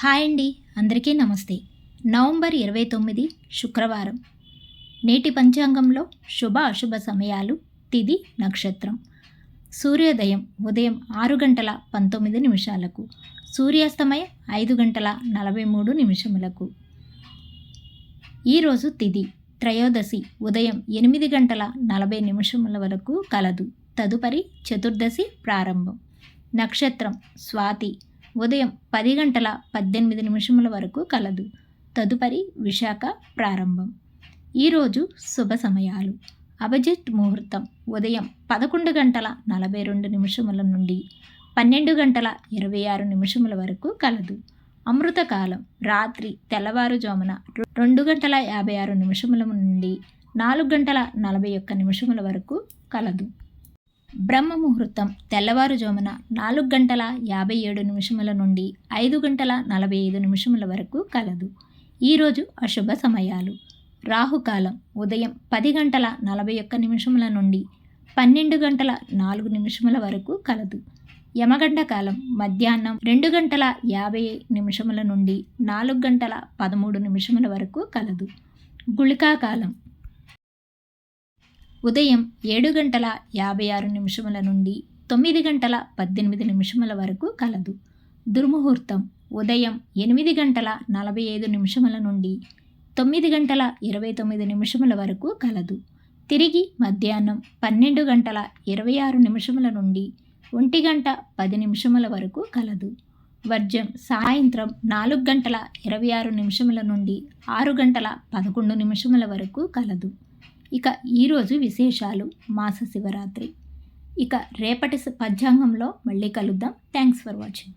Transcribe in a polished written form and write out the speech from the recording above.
Hi అండి, అందరికీ నమస్తే. నవంబర్ 29 శుక్రవారం. నేటి పంచాంగంలో శుభ అశుభ సమయాలు, తిథి, నక్షత్రం. సూర్యోదయం ఉదయం 6 గంటల 19 నిమిషాలకు, సూర్యాస్తమయం 5 గంటల 43 నిమిషములకు. ఈరోజు తిథి త్రయోదశి ఉదయం 8 గంటల 40 నిమిషముల వరకు కలదు. తదుపరి చతుర్దశి ప్రారంభం. నక్షత్రం స్వాతి ఉదయం 10 గంటల 18 నిమిషముల వరకు కలదు. తదుపరి విశాఖ ప్రారంభం. ఈరోజు శుభ సమయాలు. అభిజిత్ ముహూర్తం ఉదయం 11 గంటల 42 నిమిషముల నుండి 12 గంటల 26 నిమిషముల వరకు కలదు. అమృతకాలం రాత్రి తెల్లవారుజామున 2 గంటల 56 నిమిషముల నుండి 4 గంటల 41 నిమిషముల వరకు కలదు. బ్రహ్మ ముహూర్తం తెల్లవారుజామున 4 గంటల 57 నిమిషముల నుండి 5 గంటల 45 నిమిషముల వరకు కలదు. ఈరోజు అశుభ సమయాలు. రాహుకాలం ఉదయం 10 గంటల 41 నిమిషముల నుండి 12 గంటల 4 నిమిషముల వరకు కలదు. యమగండ కాలం మధ్యాహ్నం 2 గంటల 50 నిమిషముల నుండి 4 గంటల 13 నిమిషముల వరకు కలదు. గుళికా కాలం ఉదయం 7 గంటల 56 నిమిషముల నుండి 9 గంటల 18 నిమిషముల వరకు కలదు. దుర్ముహూర్తం ఉదయం 8 గంటల 45 నిమిషముల నుండి 9 గంటల 29 నిమిషముల వరకు కలదు. తిరిగి మధ్యాహ్నం 12 గంటల 26 నిమిషముల నుండి 1 గంట 10 నిమిషముల వరకు కలదు. వర్జం సాయంత్రం 4 గంటల 26 నిమిషముల నుండి 6 గంటల 11 నిమిషముల వరకు కలదు. ఇక ఈరోజు విశేషాలు. మాస శివరాత్రి. ఇక రేపటి పంచాంగంలో మళ్ళీ కలుద్దాం. Thanks for watching.